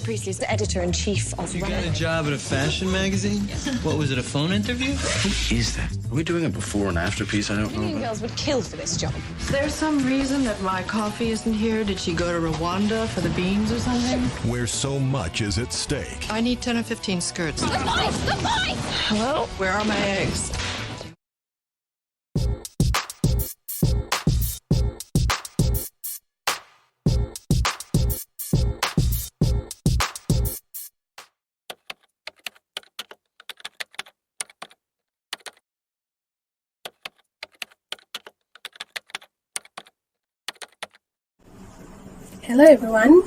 Priestley is the editor-in-chief of You got a job at a fashion magazine? What was it, a phone interview? Who is that? Are we doing a before and after piece I don't know Indian about? girls would kill for this job. Is there some reason that my coffee isn't here? Did she go to Rwanda for the beans or something? Where so much is at stake. I need 10 or 15 skirts. The mice! The mice! Hello? Where are my eggs? Hello everyone,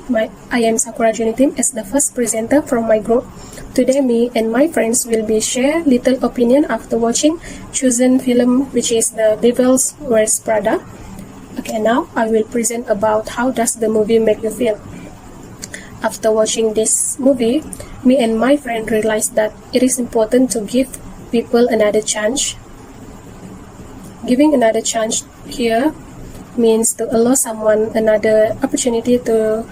I am Sakura Junitim as the first presenter from my group. Today me and my friends will be share little opinion after watching chosen film which is The Devil Wears Prada. Okay, now I will present about how does the movie make you feel. After watching this movie, me and my friend realized that it is important to give people another chance. Giving another chance here means to allow someone another opportunity to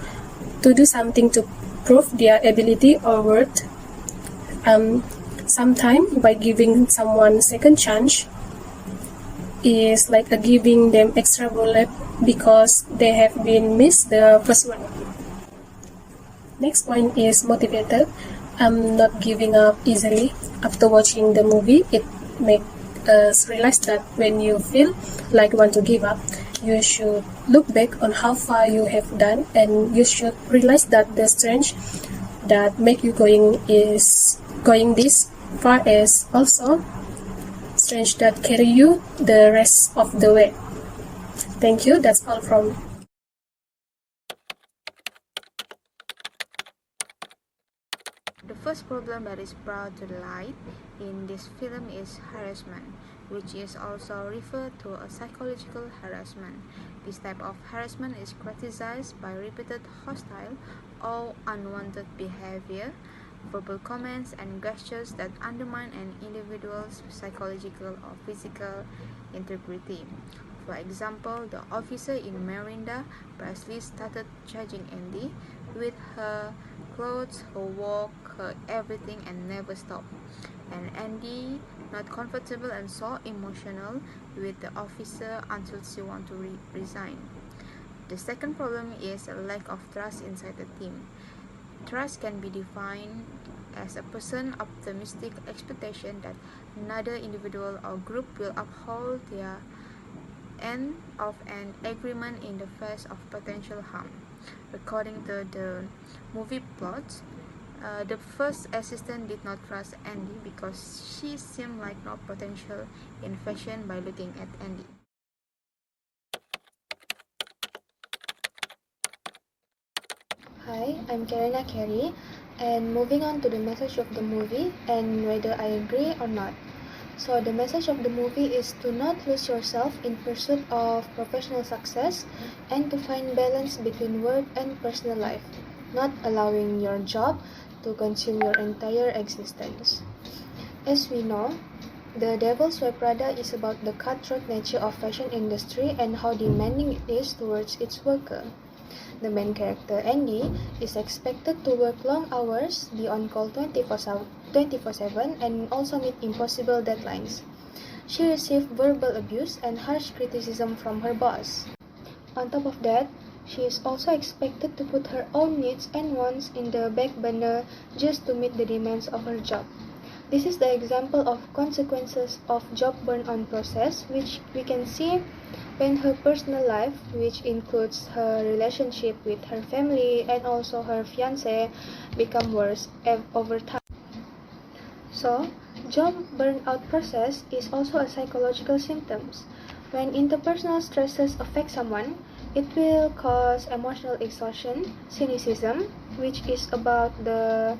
do something to prove their ability or worth. Sometimes by giving someone second chance is like a giving them extra bullet because they have been missed the first one. Next point is motivated. Not giving up easily. After watching the movie, it makes us realize that when you feel like you want to give up, you should look back on how far you have done, and you should realize that the strength that make you going this far is also strength that carry you the rest of the way. Thank you. That's all from me. The first problem that is brought to light in this film is harassment, which is also referred to as psychological harassment. This type of harassment is characterized by repeated hostile or unwanted behavior, verbal comments and gestures that undermine an individual's psychological or physical integrity. For example, the officer in Miranda Priestley started judging Andy with her clothes, her walk, her everything, and never stopped. And Andy not comfortable and so emotional with the officer until she want to resign. The second problem is a lack of trust inside the team. Trust can be defined as a person optimistic expectation that another individual or group will uphold their end of an agreement in the face of potential harm. According to the movie plot, the first assistant did not trust Andy because she seemed like no potential in fashion by looking at Andy. Hi, I'm Karina Carey, and moving on to the message of the movie and whether I agree or not. So the message of the movie is to not lose yourself in pursuit of professional success and to find balance between work and personal life, not allowing your job to consume your entire existence. As we know, The Devil's Wear Prada is about the cutthroat nature of fashion industry and how demanding it is towards its worker. The main character, Andy, is expected to work long hours, be on call 24/7, and also meet impossible deadlines. She received verbal abuse and harsh criticism from her boss. On top of that, she is also expected to put her own needs and wants in the back burner just to meet the demands of her job. This is the example of consequences of job burn-on process, which we can see when her personal life, which includes her relationship with her family and also her fiancé, become worse over time. So, job burnout process is also a psychological symptom. When interpersonal stresses affect someone, it will cause emotional exhaustion, cynicism, which is about the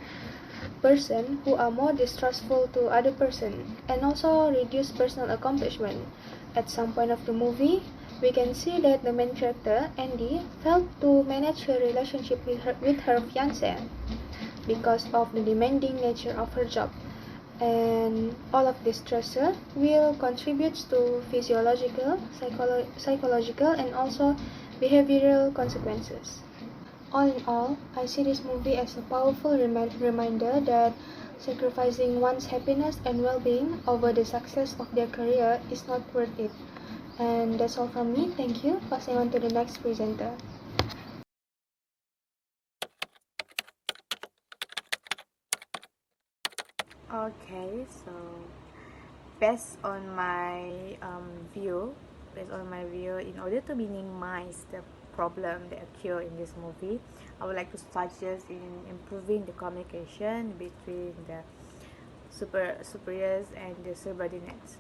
person who are more distrustful to other person, and also reduce personal accomplishment. At some point of the movie, we can see that the main character, Andy, failed to manage her relationship with her fiancé because of the demanding nature of her job. And all of this stressor will contribute to physiological, psychological, and also behavioral consequences. All in all, I see this movie as a powerful reminder that sacrificing one's happiness and well-being over the success of their career is not worth it. And that's all from me. Thank you. Passing on to the next presenter. Okay, so based on my view, in order to minimize the problem that occur in this movie, I would like to suggest in improving the communication between the superiors and the subordinates.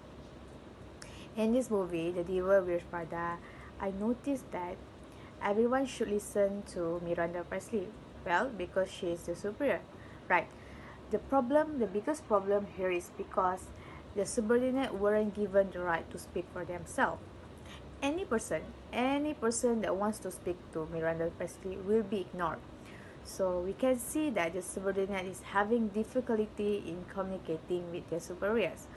In this movie, The Devil Wears Prada, I noticed that everyone should listen to Miranda Presley. Well, because she is the superior, right? The biggest problem here is because the subordinate weren't given the right to speak for themselves. Any person that wants to speak to Miranda Presley will be ignored. So we can see that the subordinate is having difficulty in communicating with their superiors.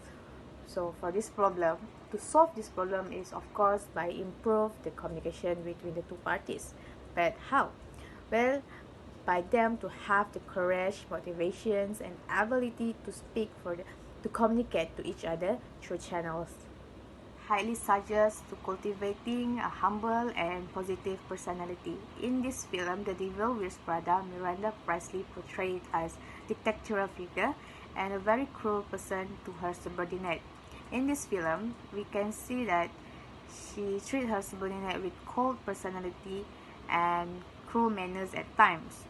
So to solve this problem is of course by improve the communication between the two parties. But how? Well, by them to have the courage, motivations, and ability to to communicate to each other through channels. Highly suggest to cultivating a humble and positive personality. In this film, The Devil Wears Prada, Miranda Presley portrayed as dictatorial figure and a very cruel person to her subordinate. In this film, we can see that she treats her subordinate with cold personality and cruel manners at times.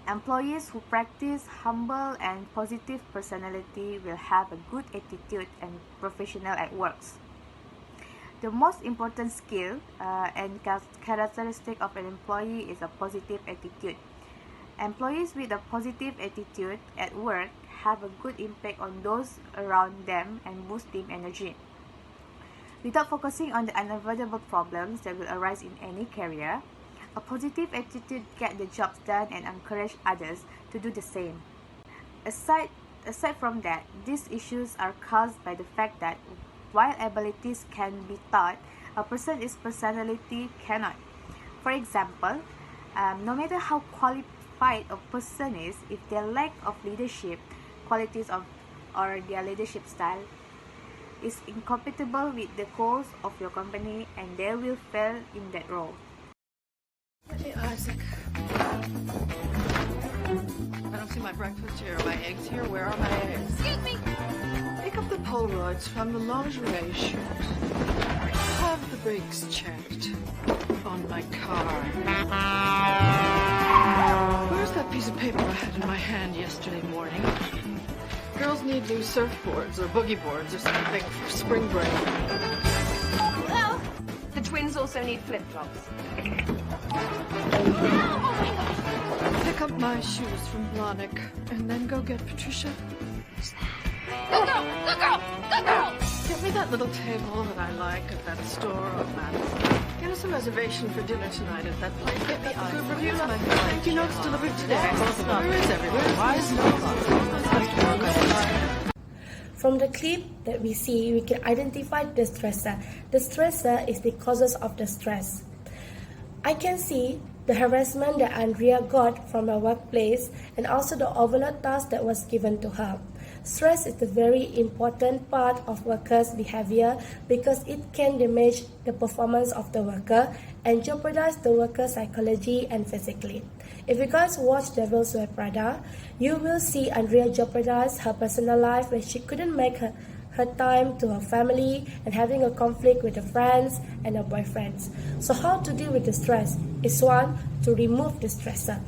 Employees who practice humble and positive personality will have a good attitude and professional at work. The most important skill and characteristic of an employee is a positive attitude. Employees with a positive attitude at work have a good impact on those around them and boost team energy. Without focusing on the unavoidable problems that will arise in any career, a positive attitude gets the job done and encourage others to do the same. Aside from that, these issues are caused by the fact that while abilities can be taught, a person's personality cannot. For example, no matter how qualified a person is, if their lack of leadership qualities or their leadership style is incompatible with the goals of your company, and they will fail in that role. Hey, Isaac. I don't see my breakfast here. Are my eggs here? Where are my eggs? Excuse me. Pick up the Polaroids from the lingerie shoot. Have the brakes checked on my car. Where's that piece of paper I had in my hand yesterday morning? Girls need new surfboards or boogie boards or something for spring break. Well, the twins also need flip-flops. Pick up my shoes from Blahnik and then go get Patricia. Go girl! Go girl! Go girl! Get me that little table that I like at that store on Madison. Get us a reservation for dinner tonight at that place. Get me good reviews on my thank you notes delivered today. Where is everywhere? Why is no From the clip that we see, we can identify the stressor. The stressor is the causes of the stress. I can see the harassment that Andrea got from her workplace and also the overload task that was given to her. Stress is a very important part of workers' behavior because it can damage the performance of the worker and jeopardize the worker's psychology and physically. If you guys watch Devil Wears Prada, you will see Andrea jeopardize her personal life when she couldn't make her time to her family and having a conflict with her friends and her boyfriends. So how to deal with the stress is one, to remove the stressor,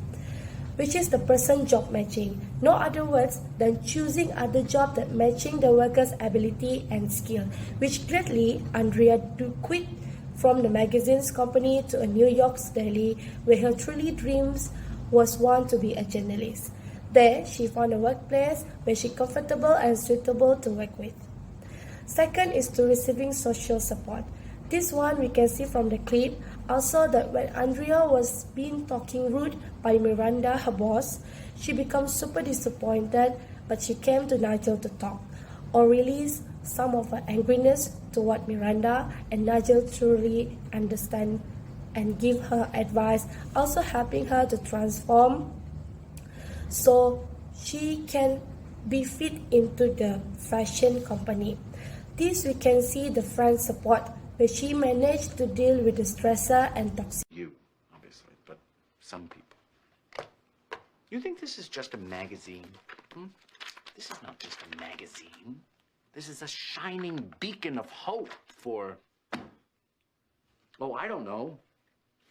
which is the person job matching. No other words than choosing other job that matching the worker's ability and skill, which greatly Andrea quit from the magazine's company to a New York's Daily, where her truly dreams was one to be a journalist. There, she found a workplace where she comfortable and suitable to work with. Second is to receiving social support. This one we can see from the clip. Also that when Andrea was being talking rude by Miranda, her boss, she becomes super disappointed, but she came to Nigel to talk or release some of her angriness toward Miranda, and Nigel truly understand and give her advice, also helping her to transform so she can be fit into the fashion company. This we can see the friend support, where she managed to deal with the stressor and toxic. You, obviously, but some people. You think this is just a magazine? This is not just a magazine. This is a shining beacon of hope for, oh, I don't know.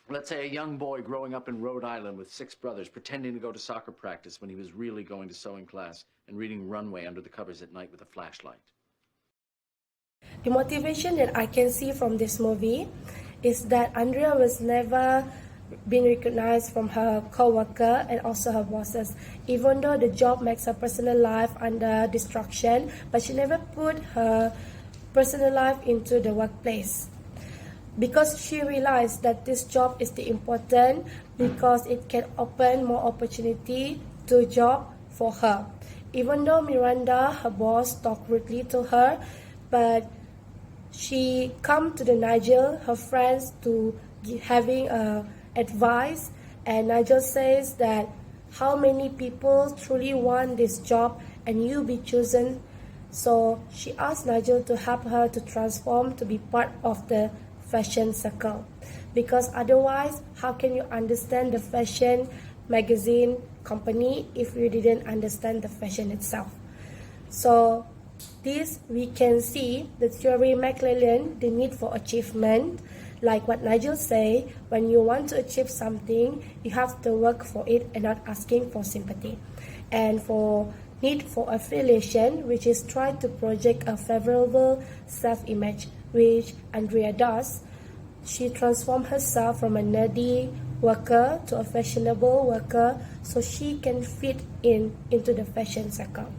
Let's say a young boy growing up in Rhode Island with 6 brothers, pretending to go to soccer practice when he was really going to sewing class and reading Runway under the covers at night with a flashlight. The motivation that I can see from this movie is that Andrea was never been recognized from her co-worker and also her bosses. Even though the job makes her personal life under destruction, but she never put her personal life into the workplace. Because she realized that this job is the important because it can open more opportunity to job for her. Even though Miranda, her boss, talked rudely to her, but she come to the Nigel, her friends, to having advice, and Nigel says that how many people truly want this job and you be chosen. So she asked Nigel to help her to transform to be part of the fashion circle, because otherwise how can you understand the fashion magazine company if you didn't understand the fashion itself? So this we can see the theory McClellan, the need for achievement. Like what Nigel say, when you want to achieve something, you have to work for it and not asking for sympathy. And for need for affiliation, which is try to project a favorable self-image, which Andrea does. She transformed herself from a nerdy worker to a fashionable worker so she can fit into the fashion circle.